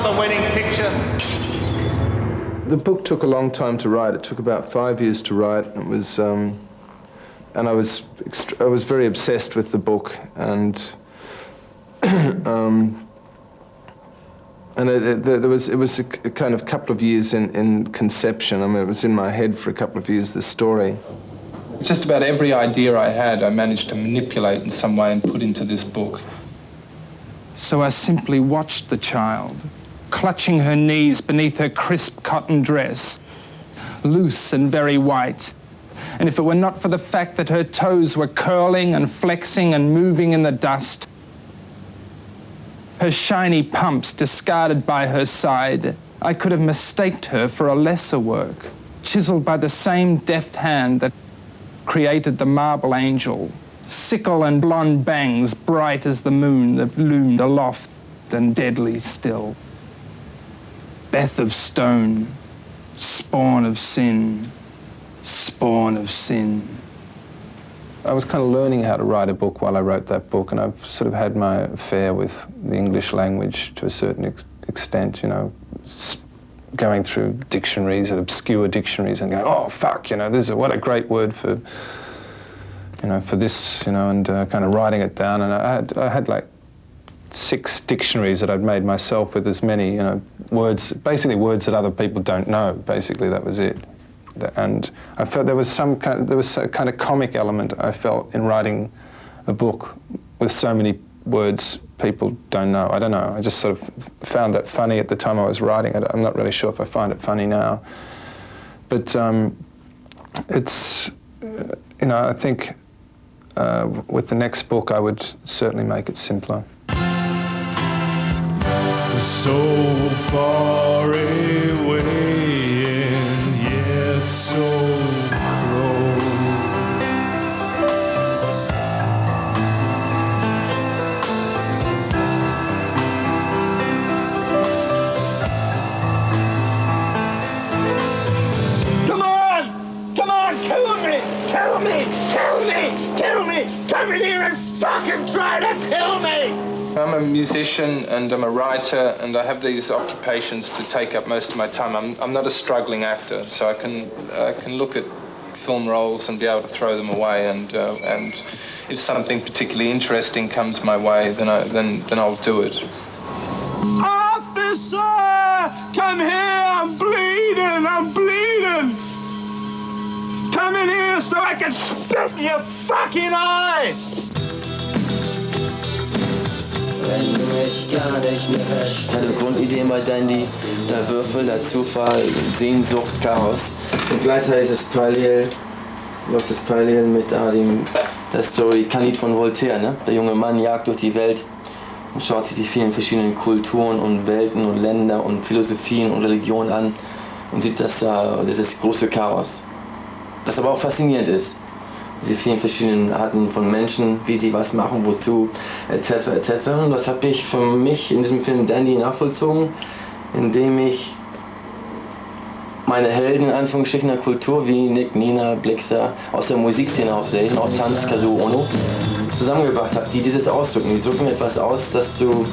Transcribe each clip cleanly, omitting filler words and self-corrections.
Oscar-winning picture. The book took a long time to write. It took about 5 years to write. It was, and I was very obsessed with the book, and it was a kind of couple of years in conception. I mean, it was in my head for a couple of years, this story. Just about every idea I had, I managed to manipulate in some way and put into this book. So I simply watched the child, clutching her knees beneath her crisp cotton dress, loose and very white. And if it were not for the fact that her toes were curling and flexing and moving in the dust, her shiny pumps discarded by her side, I could have mistaked her for a lesser work, chiseled by the same deft hand that created the marble angel, sickle and blonde bangs bright as the moon that loomed aloft and deadly still. Beth of stone, spawn of sin, spawn of sin. I was kind of learning how to write a book while I wrote that book, and I've sort of had my affair with the English language to a certain extent, you know, going through dictionaries and obscure dictionaries and going, oh, fuck, you know, what a great word for, you know, for this, you know, and kind of writing it down. And I had like 6 dictionaries that I'd made myself with as many, you know, words, basically words that other people don't know. Basically, that was it. And I felt there was a kind of comic element I felt in writing a book with so many words people don't know. I don't know. I just sort of found that funny at the time I was writing it. I'm not really sure if I find it funny now. But it's, you know, I think with the next book I would certainly make it simpler. So far away and yet so close. Come on! Come on, kill me! Kill me! Kill me! Kill me! Come in here and fucking try to kill me! I'm a musician and I'm a writer, and I have these occupations to take up most of my time. I'm not a struggling actor, so I can look at film roles and be able to throw them away. And if something particularly interesting comes my way, then I'll do it. Officer, come here! I'm bleeding! I'm bleeding! Come in here so I can spit in your fucking eye! Ich hatte Grundideen bei Dandy, der Würfel, der Zufall, Sehnsucht, Chaos. Und gleichzeitig ist es läuft es parallel mit der Story Candide von Voltaire. Ne? Der junge Mann jagt durch die Welt und schaut sich die vielen verschiedenen Kulturen und Welten und Länder und Philosophien und Religionen an und sieht das große Chaos. Das aber auch faszinierend ist. Diese vielen verschiedenen Arten von Menschen, wie sie was machen, wozu, etc. etc. Und das habe ich für mich in diesem Film Dandy nachvollzogen, indem ich meine Helden in Anführungsstrichen der Kultur wie Nick, Nina, Blixer, aus der Musikszene hauptsächlich und auch Tanz, Kazuo Ono, zusammengebracht habe, die dieses ausdrücken. Die drücken etwas aus, das du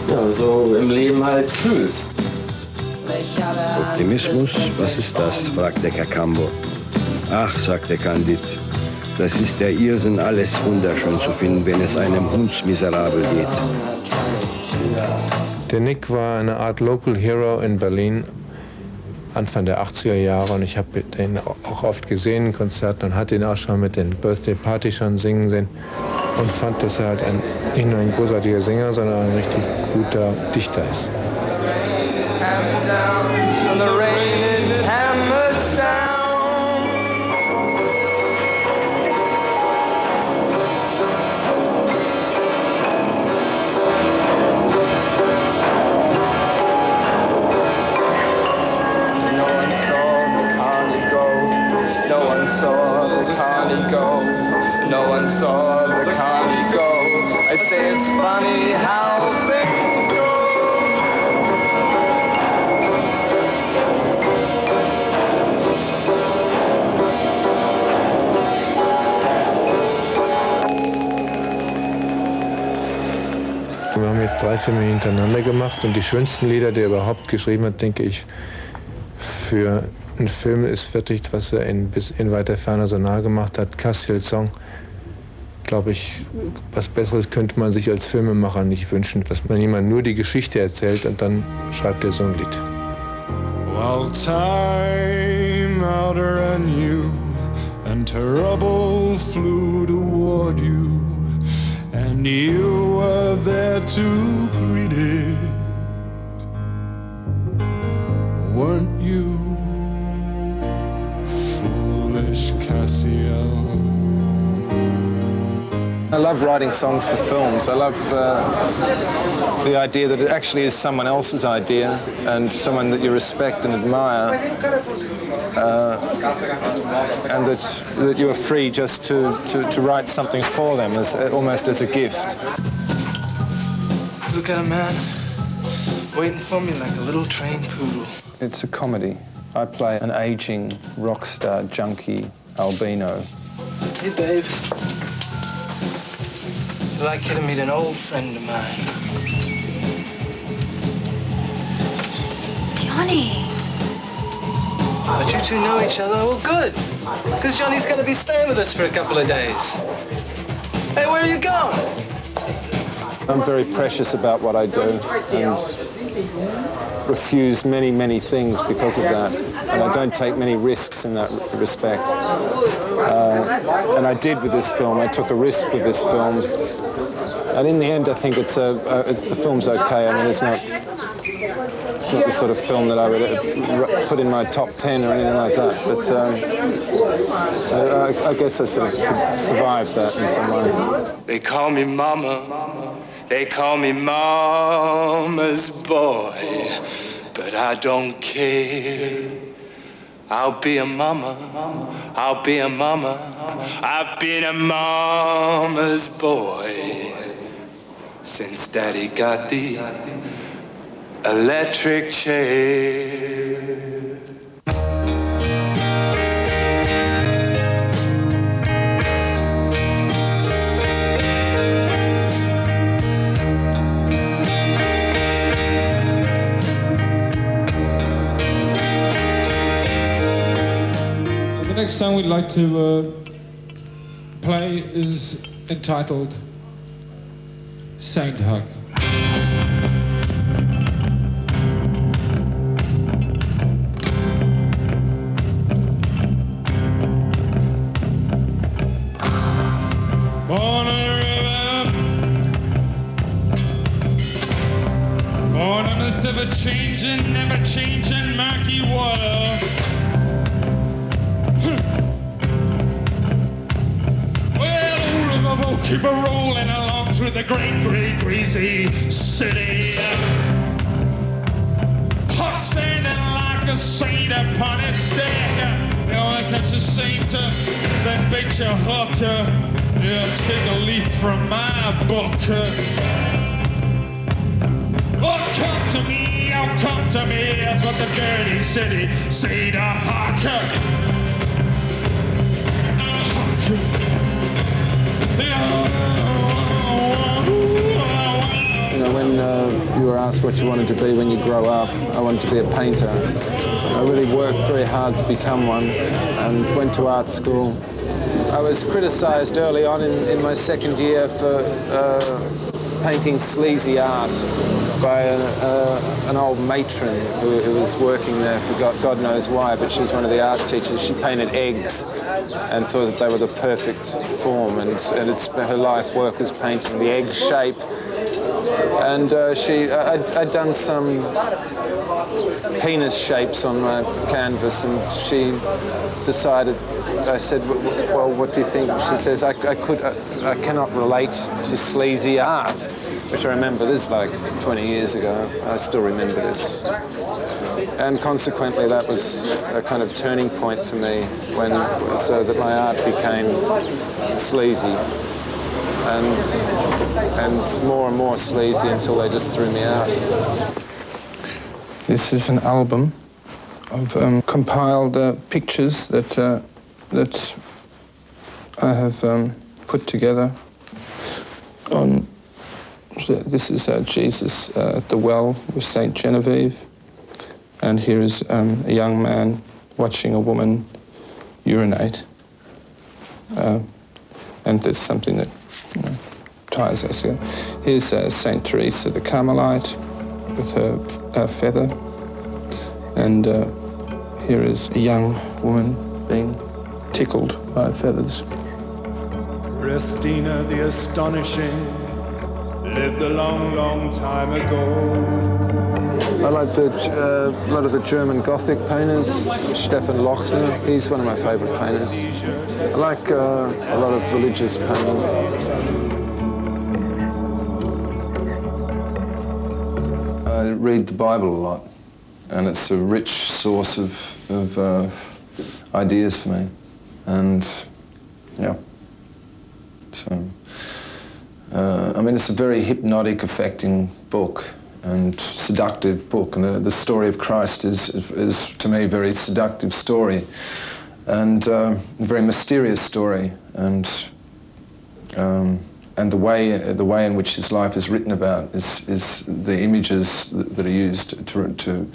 ja, so im Leben halt fühlst. Optimismus, was ist das? Fragte Kakambo. Ach, sagte Candide, das ist der Irrsinn, alles wunderschön zu finden, wenn es einem hundsmiserabel geht. Der Nick war eine Art Local Hero in Berlin, Anfang der 80er Jahre, und ich habe den auch oft gesehen in Konzerten und hatte ihn auch schon mit den Birthday Party schon singen sehen und fand, dass er halt nicht nur ein großartiger Sänger, sondern ein richtig guter Dichter ist. 3 Filme hintereinander gemacht und die schönsten Lieder, die er überhaupt geschrieben hat, denke ich, für einen Film ist wirklich, was er bis in weiter Ferne so nah gemacht hat, Castiel Song. Glaube ich, was Besseres könnte man sich als Filmemacher nicht wünschen, dass man jemand nur die Geschichte erzählt und dann schreibt er so ein Lied. While time outran you and trouble flew toward you, and you were there to greet it, weren't you, foolish Castiel? I love writing songs for films. I love the idea that it actually is someone else's idea and someone that you respect and admire, and that you are free just to write something for them, almost as a gift. Look at him, man. Waiting for me like a little trained poodle. It's a comedy. I play an aging rock star junkie albino. Hey, babe. I'd like you to meet an old friend of mine. Johnny. But you two know each other? Well, good. Because Johnny's going to be staying with us for a couple of days. Hey, where are you going? I'm very precious about what I do and refuse many, many things because of that. And I don't take many risks in that respect. And I did with this film. I took a risk with this film. And in the end, I think the film's okay. I mean, it's not the sort of film that I would put in my top 10 or anything like that. But I guess I sort of survived that in some way. They call me Mama, they call me Mama's boy, but I don't care. I'll be a mama, I'll be a mama, I've been a mama's boy since Daddy got the electric chair. The next song we'd like to play is entitled Saint Hug. Born on a river, born on this ever-changing, never-changing murky water. Well, all of them will keep a rolling along through the great, great, greasy city. Hawk standing like a saint upon its deck. You wanna catch a saint, then bait your hook. Yeah, take a leaf from my book. Oh, come to me, that's what the dirty city say to Hawk. You know, when you were asked what you wanted to be when you grow up, I wanted to be a painter. I really worked very hard to become one and went to art school. I was criticised early on in my second year for painting sleazy art by an old matron who was working there for God knows why, but she was one of the art teachers. She painted eggs and thought that they were the perfect form, and her life work was painting the egg shape. And I'd done some penis shapes on my canvas, and she decided, I said, well, what do you think? She says, I cannot relate to sleazy art, which I remember, this is like 20 years ago. I still remember this. And consequently, that was a kind of turning point for me, so that my art became sleazy. And more and more sleazy until they just threw me out. This is an album of compiled pictures that I have put together on This is Jesus at the well with Saint Genevieve, and here is a young man watching a woman urinate, and there's something that ties us here. Here's Saint Teresa the Carmelite with her feather, and here is a young woman being tickled by feathers. Christina the Astonishing lived a long, long time ago. I like a lot of the German Gothic painters. Stefan Lochner, he's one of my favourite painters. I like a lot of religious painting. I read the Bible a lot, and it's a rich source of ideas for me. And yeah, so I mean, it's a very hypnotic, affecting book and seductive book, and the story of Christ is to me a very seductive story, and a very mysterious story, and the way in which his life is written about is the images that are used to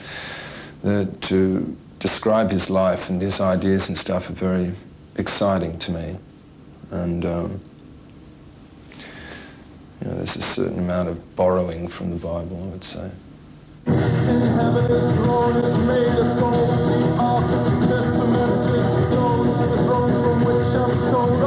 describe his life and his ideas and stuff are very exciting to me, and there's a certain amount of borrowing from the Bible, I would say. In heaven his throne is made of gold, the ark of his testament is stone, the throne from which I'm told